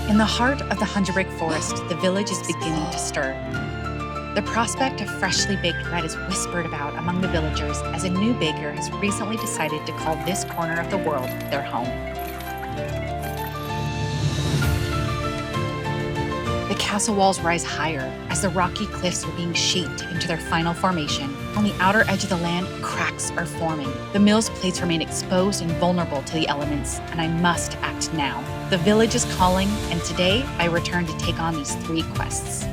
In the heart of the Hungerbrick Forest, the village is beginning to stir. The prospect of freshly baked bread is whispered about among the villagers as a new baker has recently decided to call this corner of the world their home. The castle walls rise higher as the rocky cliffs are being shaped into their final formation. On the outer edge of the land, cracks are forming. The mill's plates remain exposed and vulnerable to the elements, and I must act now. The village is calling, and today I return to take on these 3 quests.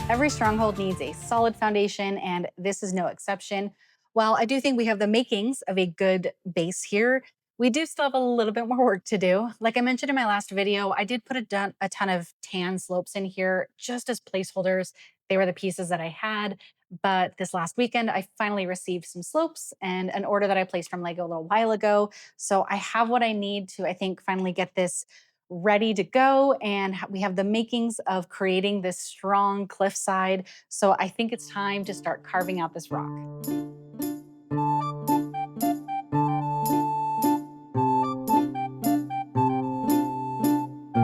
Every stronghold needs a solid foundation, and this is no exception. While I do think we have the makings of a good base here, we do still have a little bit more work to do. Like I mentioned in my last video, I did put a ton of tan slopes in here just as placeholders. They were the pieces that I had. But this last weekend, I finally received some slopes and an order that I placed from Lego a little while ago. So I have what I need to, I think, finally get this ready to go. And we have the makings of creating this strong cliffside. So I think it's time to start carving out this rock.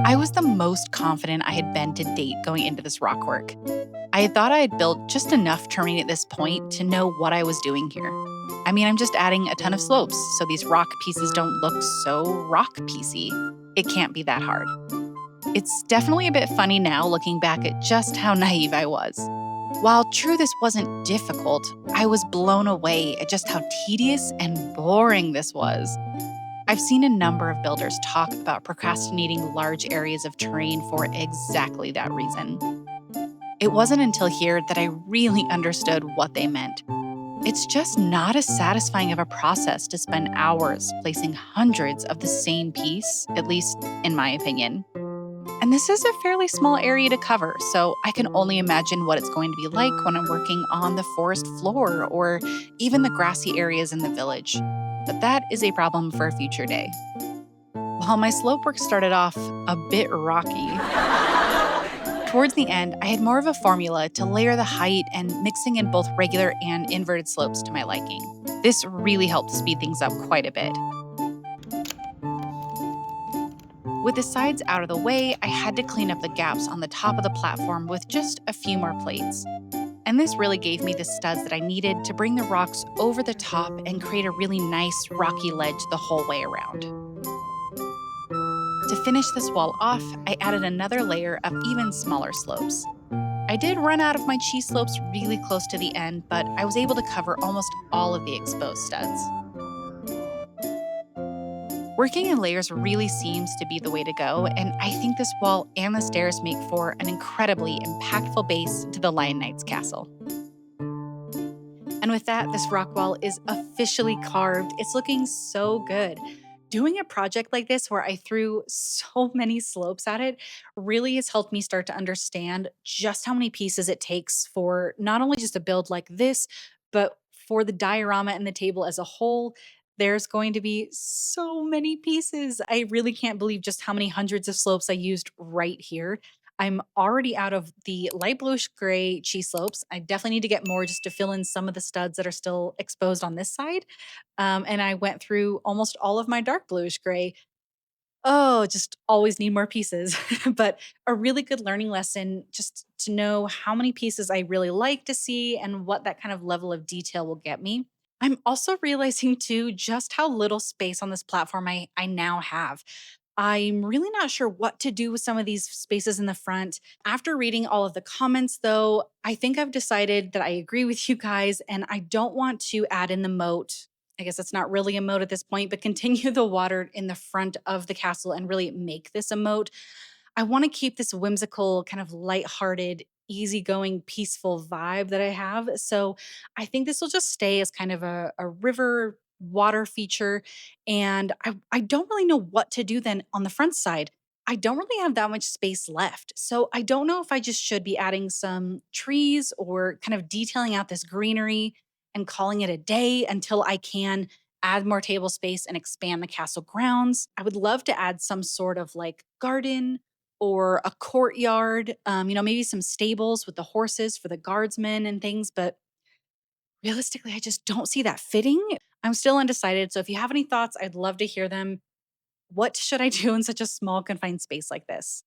I was the most confident I had been to date going into this rock work. I had thought I had built just enough terrain at this point to know what I was doing here. I mean, I'm just adding a ton of slopes so these rock pieces don't look so rock piecey. It can't be that hard. It's definitely a bit funny now looking back at just how naive I was. While true this wasn't difficult, I was blown away at just how tedious and boring this was. I've seen a number of builders talk about procrastinating large areas of terrain for exactly that reason. It wasn't until here that I really understood what they meant. It's just not as satisfying of a process to spend hours placing hundreds of the same piece, at least in my opinion. And this is a fairly small area to cover, so I can only imagine what it's going to be like when I'm working on the forest floor or even the grassy areas in the village. But that is a problem for a future day. While my slope work started off a bit rocky, towards the end, I had more of a formula to layer the height and mixing in both regular and inverted slopes to my liking. This really helped speed things up quite a bit. With the sides out of the way, I had to clean up the gaps on the top of the platform with just a few more plates. And this really gave me the studs that I needed to bring the rocks over the top and create a really nice rocky ledge the whole way around. To finish this wall off, I added another layer of even smaller slopes. I did run out of my cheese slopes really close to the end, but I was able to cover almost all of the exposed studs. Working in layers really seems to be the way to go, and I think this wall and the stairs make for an incredibly impactful base to the Lion Knight's castle. And with that, this rock wall is officially carved. It's looking so good. Doing a project like this where I threw so many slopes at it really has helped me start to understand just how many pieces it takes for not only just a build like this, but for the diorama and the table as a whole. There's going to be so many pieces. I really can't believe just how many hundreds of slopes I used right here. I'm already out of the light bluish gray cheese slopes. I definitely need to get more just to fill in some of the studs that are still exposed on this side. And I went through almost all of my dark bluish gray. Oh, just always need more pieces. But a really good learning lesson just to know how many pieces I really like to see and what that kind of level of detail will get me. I'm also realizing too just how little space on this platform I now have. I'm really not sure what to do with some of these spaces in the front. After reading all of the comments, though, I think I've decided that I agree with you guys and I don't want to add in the moat. I guess it's not really a moat at this point, but continue the water in the front of the castle and really make this a moat. I want to keep this whimsical, kind of lighthearted, easygoing, peaceful vibe that I have. So I think this will just stay as kind of a river water feature. And I don't really know what to do then on the front side. I don't really have that much space left. So I don't know if I just should be adding some trees or kind of detailing out this greenery and calling it a day until I can add more table space and expand the castle grounds. I would love to add some sort of like garden or a courtyard, maybe some stables with the horses for the guardsmen and things. But realistically, I just don't see that fitting. I'm still undecided. So if you have any thoughts, I'd love to hear them. What should I do in such a small, confined space like this?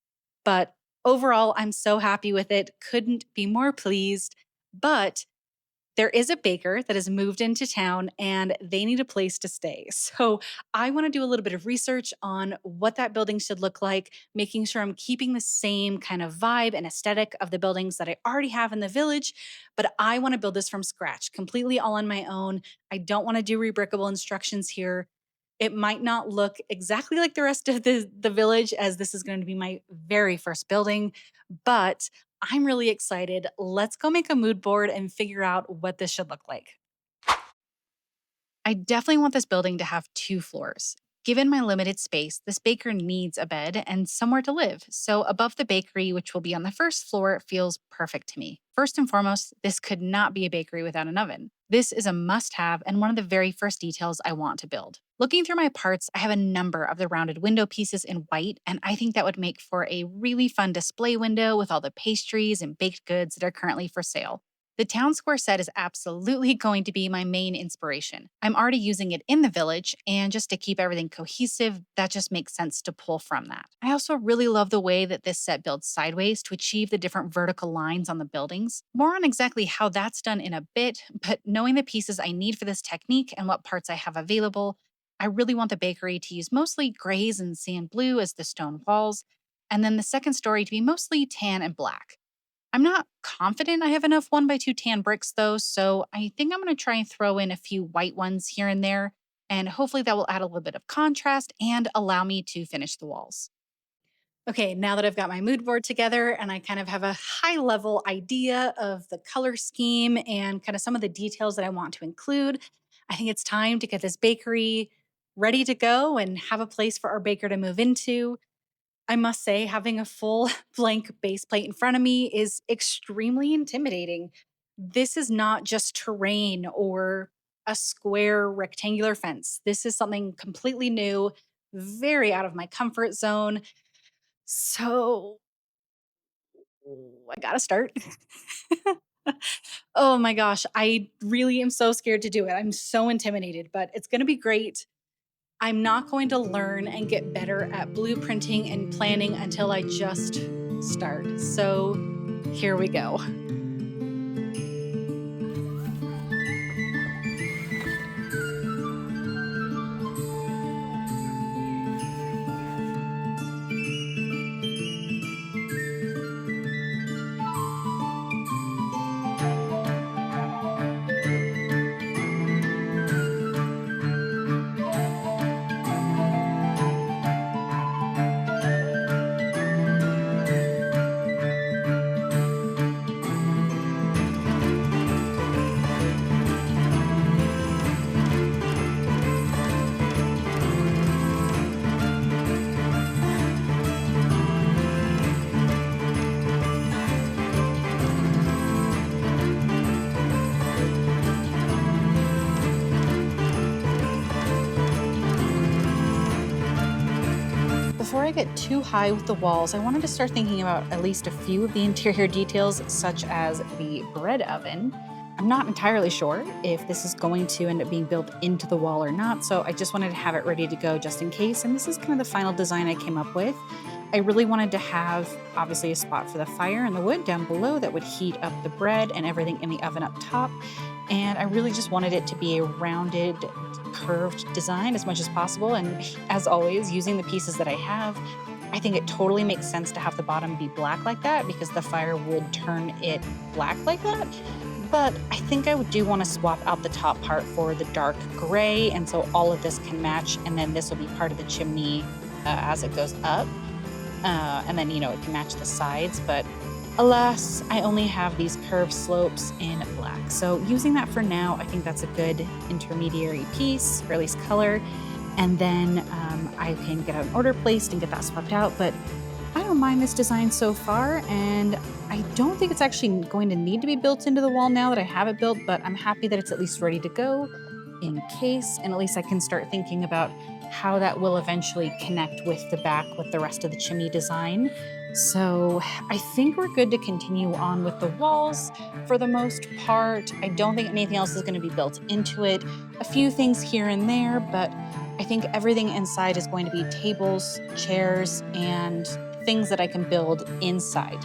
But overall, I'm so happy with it. Couldn't be more pleased. But there is a baker that has moved into town and they need a place to stay. So I want to do a little bit of research on what that building should look like, making sure I'm keeping the same kind of vibe and aesthetic of the buildings that I already have in the village. But I want to build this from scratch, completely all on my own. I don't want to do rebrickable instructions here. It might not look exactly like the rest of the village, as this is going to be my very first building, but I'm really excited. Let's go make a mood board and figure out what this should look like. I definitely want this building to have 2 floors. Given my limited space, this baker needs a bed and somewhere to live. So, above the bakery, which will be on the first floor, feels perfect to me. First and foremost, this could not be a bakery without an oven. This is a must have and one of the very first details I want to build. Looking through my parts, I have a number of the rounded window pieces in white, and I think that would make for a really fun display window with all the pastries and baked goods that are currently for sale. The town square set is absolutely going to be my main inspiration. I'm already using it in the village, and just to keep everything cohesive, that just makes sense to pull from that. I also really love the way that this set builds sideways to achieve the different vertical lines on the buildings. More on exactly how that's done in a bit, but knowing the pieces I need for this technique and what parts I have available, I really want the bakery to use mostly grays and sand blue as the stone walls, and then the second story to be mostly tan and black. I'm not confident I have enough 1x2 tan bricks though, so I think I'm going to try and throw in a few white ones here and there, and hopefully that will add a little bit of contrast and allow me to finish the walls. Okay, now that I've got my mood board together and I kind of have a high level idea of the color scheme and kind of some of the details that I want to include, I think it's time to get this bakery ready to go and have a place for our baker to move into. I must say, having a full blank base plate in front of me is extremely intimidating. This is not just terrain or a square rectangular fence. This is something completely new, very out of my comfort zone. So I gotta start. Oh my gosh, I really am so scared to do it. I'm so intimidated, but it's gonna be great. I'm not going to learn and get better at blueprinting and planning until I just start. So here we go. Before I get too high with the walls, I wanted to start thinking about at least a few of the interior details, such as the bread oven. I'm not entirely sure if this is going to end up being built into the wall or not, so I just wanted to have it ready to go just in case. And this is kind of the final design I came up with. I really wanted to have, obviously, a spot for the fire and the wood down below that would heat up the bread and everything in the oven up top. And I really just wanted it to be a rounded, curved design as much as possible. And as always, using the pieces that I have, I think it totally makes sense to have the bottom be black like that because the fire would turn it black like that. But I think I do want to swap out the top part for the dark gray. And so all of this can match. And then this will be part of the chimney as it goes up. And then, it can match the sides. But alas, I only have these curved slopes in black. So using that for now, I think that's a good intermediary piece, or at least color. And then I can get an order placed and get that swapped out. But I don't mind this design so far. And I don't think it's actually going to need to be built into the wall now that I have it built, but I'm happy that it's at least ready to go in case. And at least I can start thinking about how that will eventually connect with the back with the rest of the chimney design. So I think we're good to continue on with the walls for the most part. I don't think anything else is going to be built into it. A few things here and there, but I think everything inside is going to be tables, chairs, and things that I can build inside.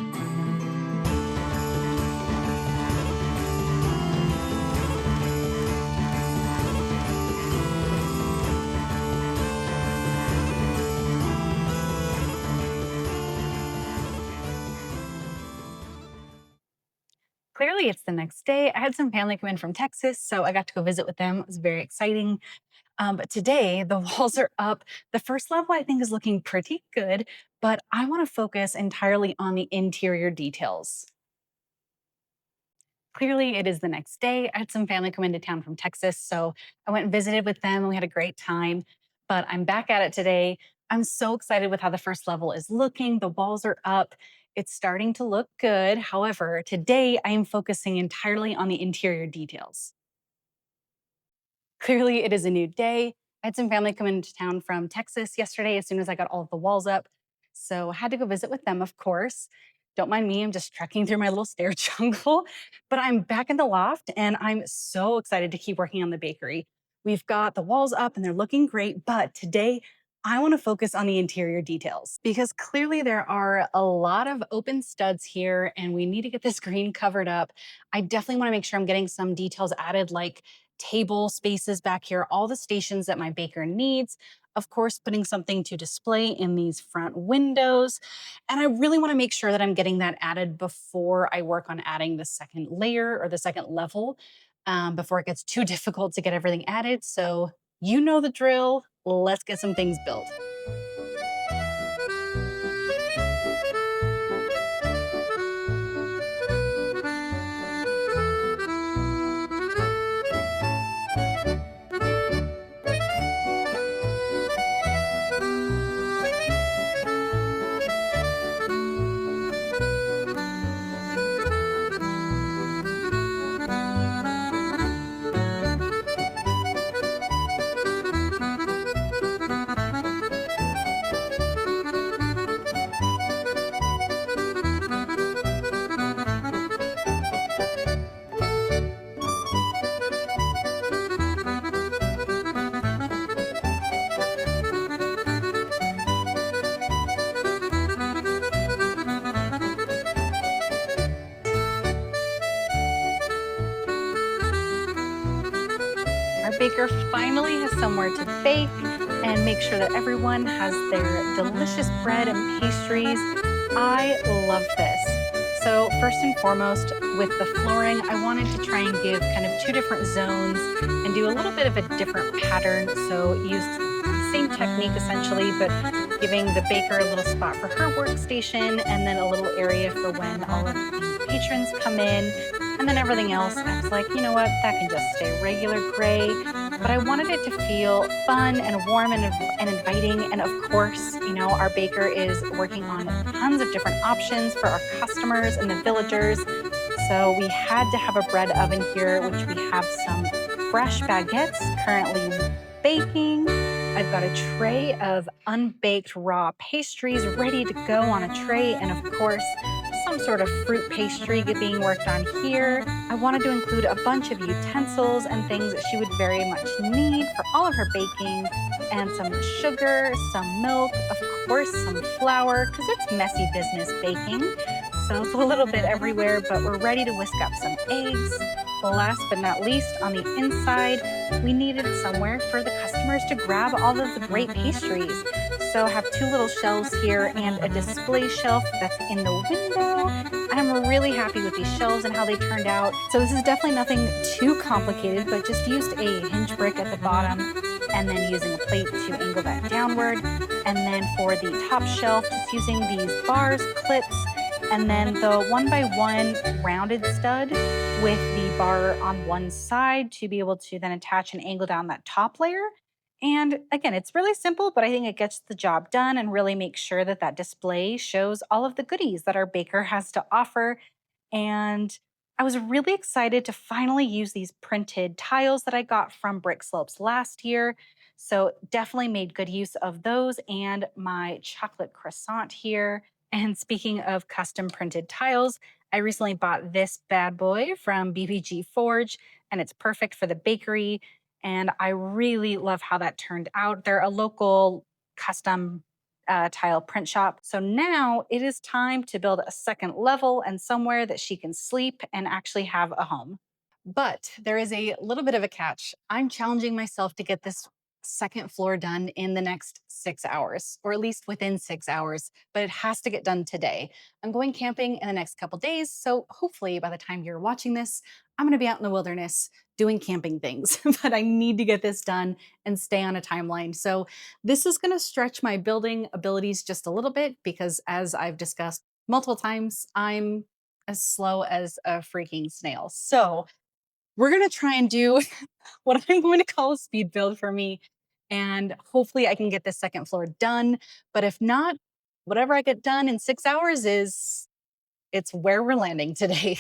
Clearly, it's the next day. I had some family come in from Texas, so I got to go visit with them. It was very exciting. But today, the walls are up. The first level, I think, is looking pretty good, but I want to focus entirely on the interior details. Clearly, it is the next day. I had some family come into town from Texas, so I went and visited with them and we had a great time. But I'm back at it today. I'm so excited with how the first level is looking. The walls are up. It's starting to look good. However, today I am focusing entirely on the interior details. Clearly, it is a new day. I had some family come into town from Texas yesterday as soon as I got all of the walls up. So I had to go visit with them, of course. Don't mind me, I'm just trekking through my little stair jungle. But I'm back in the loft and I'm so excited to keep working on the bakery. We've got the walls up and they're looking great. But today, I want to focus on the interior details because clearly there are a lot of open studs here and we need to get this green covered up. I definitely want to make sure I'm getting some details added, like table spaces back here, all the stations that my baker needs. Of course, putting something to display in these front windows. And I really want to make sure that I'm getting that added before I work on adding the second layer or the second level, before it gets too difficult to get everything added. So, you know the drill. Let's get some things built. Our baker finally has somewhere to bake and make sure that everyone has their delicious bread and pastries. I love this. So, first and foremost, with the flooring, I wanted to try and give kind of two different zones and do a little bit of a different pattern. So, used the same technique essentially, but giving the baker a little spot for her workstation and then a little area for when all of the patrons come in. And then everything else, I was like, you know what, that can just stay regular gray. But I wanted it to feel fun and warm and inviting. And of course, our baker is working on tons of different options for our customers and the villagers. So we had to have a bread oven here, which we have some fresh baguettes currently baking. I've got a tray of unbaked raw pastries ready to go on a tray. And of course, some sort of fruit pastry being worked on here. I wanted to include a bunch of utensils and things that she would very much need for all of her baking, and some sugar, some milk, of course, some flour, because it's messy business baking. So it's a little bit everywhere, but we're ready to whisk up some eggs. Last but not least, on the inside, we needed somewhere for the customers to grab all of the great pastries. So I have two little shelves here and a display shelf that's in the window. I'm really happy with these shelves and how they turned out. So this is definitely nothing too complicated, but just used a hinge brick at the bottom and then using a plate to angle that downward. And then for the top shelf, just using these bars, clips, and then the 1x1 rounded stud with the bar on one side to be able to then attach and angle down that top layer. And again, it's really simple, but I think it gets the job done and really makes sure that that display shows all of the goodies that our baker has to offer. And I was really excited to finally use these printed tiles that I got from Brick Slopes last year. So definitely made good use of those and my chocolate croissant here. And speaking of custom printed tiles, I recently bought this bad boy from BBG Forge, and it's perfect for the bakery. And I really love how that turned out. They're a local custom tile print shop. So now it is time to build a second level and somewhere that she can sleep and actually have a home. But there is a little bit of a catch. I'm challenging myself to get this second floor done in the next 6 hours, or at least within 6 hours, but it has to get done today. I'm going camping in the next couple days. So hopefully by the time you're watching this, I'm going to be out in the wilderness doing camping things, but I need to get this done and stay on a timeline. So this is going to stretch my building abilities just a little bit because, as I've discussed multiple times, I'm as slow as a freaking snail. So we're going to try and do what I'm going to call a speed build for me. And hopefully I can get this second floor done. But if not, whatever I get done in 6 hours it's where we're landing today.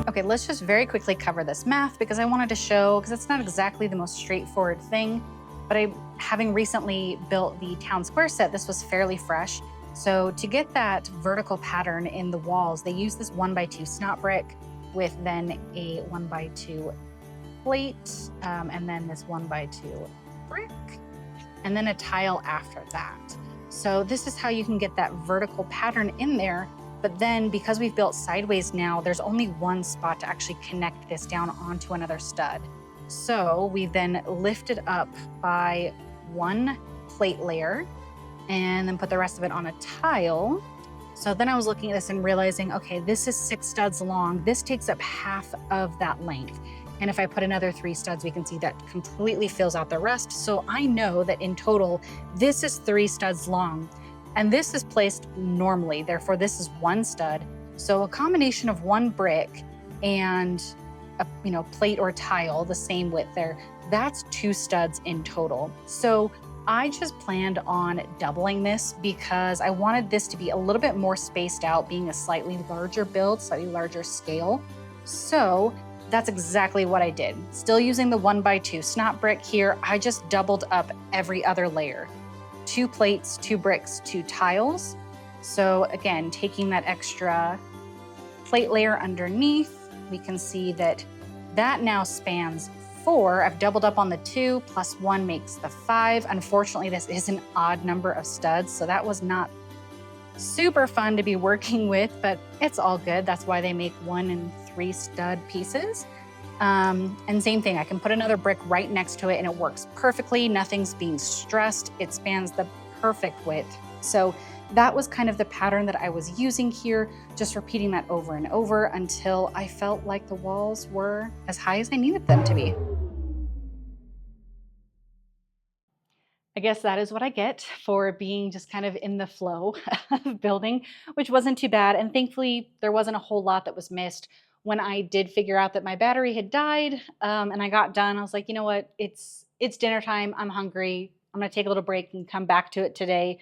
Okay, let's just very quickly cover this math because I wanted to show, because it's not exactly the most straightforward thing, but having recently built the town square set, this was fairly fresh. So to get that vertical pattern in the walls, they use this 1x2 snot brick with then a 1x2 plate, and then this 1x2 brick, and then a tile after that. So this is how you can get that vertical pattern in there. But then because we've built sideways now, there's only one spot to actually connect this down onto another stud. So we then lift it up by one plate layer and then put the rest of it on a tile. So then I was looking at this and realizing, okay, this is 6 studs long. This takes up half of that length. And if I put another 3 studs, we can see that completely fills out the rest. So I know that in total, this is 3 studs long. And this is placed normally, therefore this is 1 stud. So a combination of 1 brick and a plate or tile, the same width there, that's 2 studs in total. So I just planned on doubling this because I wanted this to be a little bit more spaced out, being a slightly larger build, slightly larger scale. So that's exactly what I did. Still using the 1x2 snot brick here, I just doubled up every other layer. 2 plates, 2 bricks, 2 tiles. So again, taking that extra plate layer underneath, we can see that that now spans 4. I've doubled up on the 2 plus 1 makes the 5. Unfortunately, this is an odd number of studs, so that was not super fun to be working with, but it's all good. That's why they make 1 and 3 stud pieces. And same thing, I can put another brick right next to it and it works perfectly. Nothing's being stressed. It spans the perfect width. So that was kind of the pattern that I was using here, just repeating that over and over until I felt like the walls were as high as I needed them to be. I guess that is what I get for being just kind of in the flow of building, which wasn't too bad. And thankfully, there wasn't a whole lot that was missed. When I did figure out that my battery had died, and I got done, I was like, you know what? It's dinner time. I'm hungry. I'm gonna take a little break and come back to it today.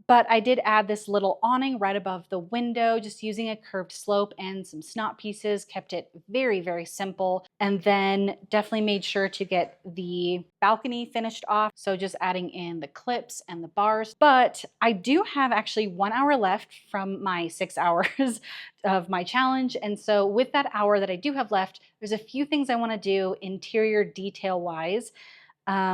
But I did add this little awning right above the window, just using a curved slope and some snot pieces, kept it very, very simple. And then definitely made sure to get the balcony finished off. So just adding in the clips and the bars. But I do have actually 1 hour left from my 6 hours of my challenge. And so with that hour that I do have left, there's a few things I want to do interior detail wise.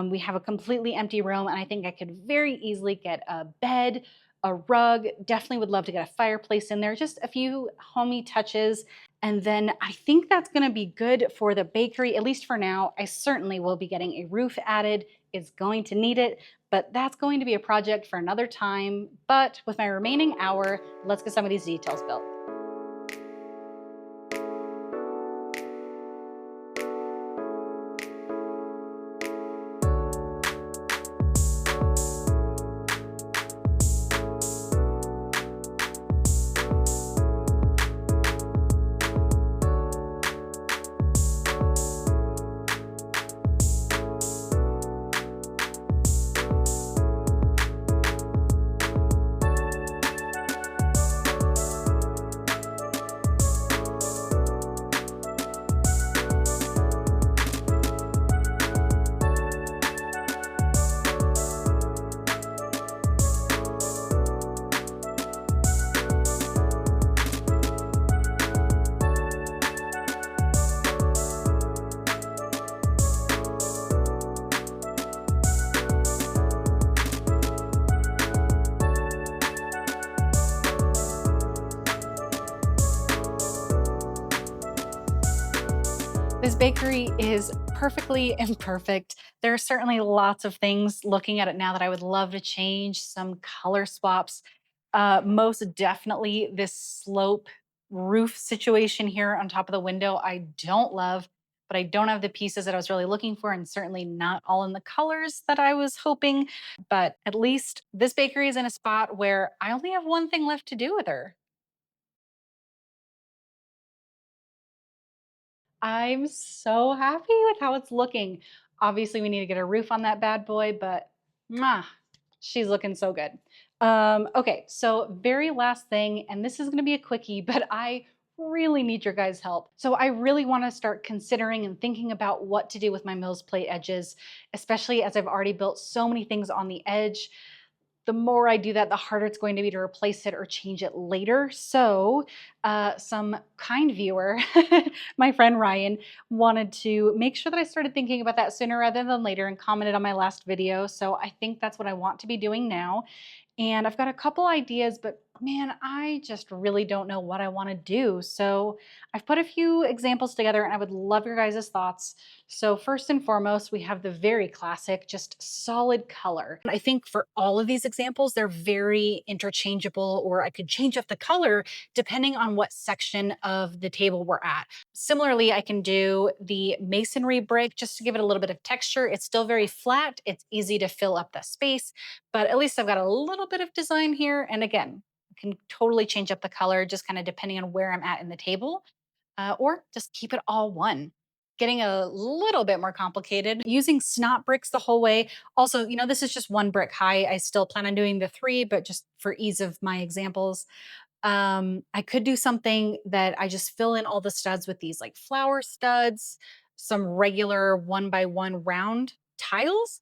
We have a completely empty room, and I think I could very easily get a bed, a rug. Definitely would love to get a fireplace in there, just a few homey touches. And then I think that's going to be good for the bakery, at least for now. I certainly will be getting a roof added. It's going to need it, but that's going to be a project for another time. But with my remaining hour, let's get some of these details built. This bakery is perfectly imperfect. There are certainly lots of things looking at it now that I would love to change, some color swaps. Most definitely this slope roof situation here on top of the window, I don't love, but I don't have the pieces that I was really looking for, and certainly not all in the colors that I was hoping. But at least this bakery is in a spot where I only have one thing left to do with her. I'm so happy with how it's looking. Obviously, we need to get a roof on that bad boy, but mwah, she's looking so good. Okay, so very last thing, and this is gonna be a quickie, but I really need your guys' help. So I really wanna start considering and thinking about what to do with my Mills plate edges, especially as I've already built so many things on the edge. The more I do that, the harder it's going to be to replace it or change it later. So, some kind viewer, my friend Ryan, wanted to make sure that I started thinking about that sooner rather than later and commented on my last video. So, I think that's what I want to be doing now. And I've got a couple ideas, but man, I just really don't know what I want to do. So I've put a few examples together and I would love your guys' thoughts. So, first and foremost, we have the very classic, just solid color. I think for all of these examples, they're very interchangeable, or I could change up the color depending on what section of the table we're at. Similarly, I can do the masonry brick just to give it a little bit of texture. It's still very flat, it's easy to fill up the space, but at least I've got a little bit of design here. And again, I can totally change up the color just kind of depending on where I'm at in the table, or just keep it all one. Getting a little bit more complicated, using snot bricks the whole way. Also, this is just one brick high. I still plan on doing the three, but just for ease of my examples, I could do something that I just fill in all the studs with these like flower studs, some regular 1 by 1 round tiles,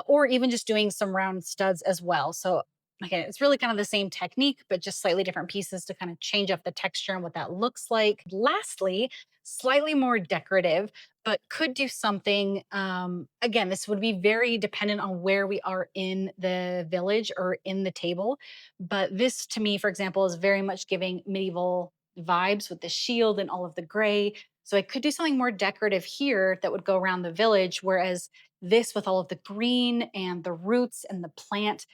or even just doing some round studs as well. So again, it's really kind of the same technique, but just slightly different pieces to kind of change up the texture and what that looks like. Lastly, slightly more decorative, but could do something. Again, this would be very dependent on where we are in the village or in the table. But this, to me, for example, is very much giving medieval vibes with the shield and all of the gray. So I could do something more decorative here that would go around the village, whereas this, with all of the green and the roots and the plant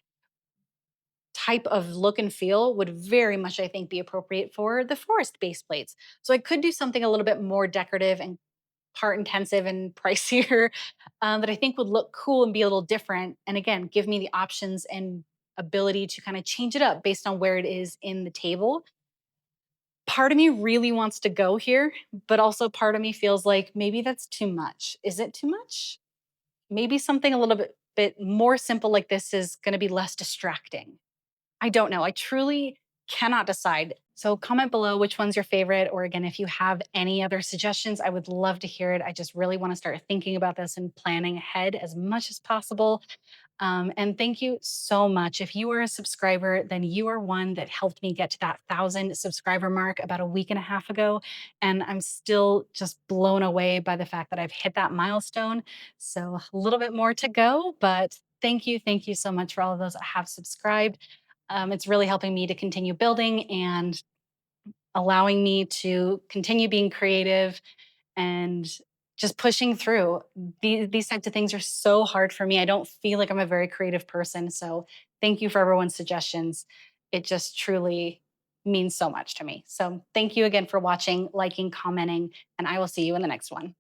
type of look and feel, would very much, I think, be appropriate for the forest base plates. So I could do something a little bit more decorative and part intensive and pricier, that I think would look cool and be a little different. And again, give me the options and ability to kind of change it up based on where it is in the table. Part of me really wants to go here, but also part of me feels like maybe that's too much. Is it too much? Maybe something a little bit more simple like this is going to be less distracting. I don't know. I truly cannot decide. So comment below which one's your favorite. Or again, if you have any other suggestions, I would love to hear it. I just really want to start thinking about this and planning ahead as much as possible. And thank you so much. If you are a subscriber, then you are one that helped me get to that 1,000 subscriber mark about a week and a half ago. And I'm still just blown away by the fact that I've hit that milestone. So a little bit more to go, but thank you so much for all of those that have subscribed. It's really helping me to continue building and allowing me to continue being creative and just pushing through. These types of things are so hard for me. I don't feel like I'm a very creative person. So thank you for everyone's suggestions. It just truly means so much to me. So thank you again for watching, liking, commenting, and I will see you in the next one.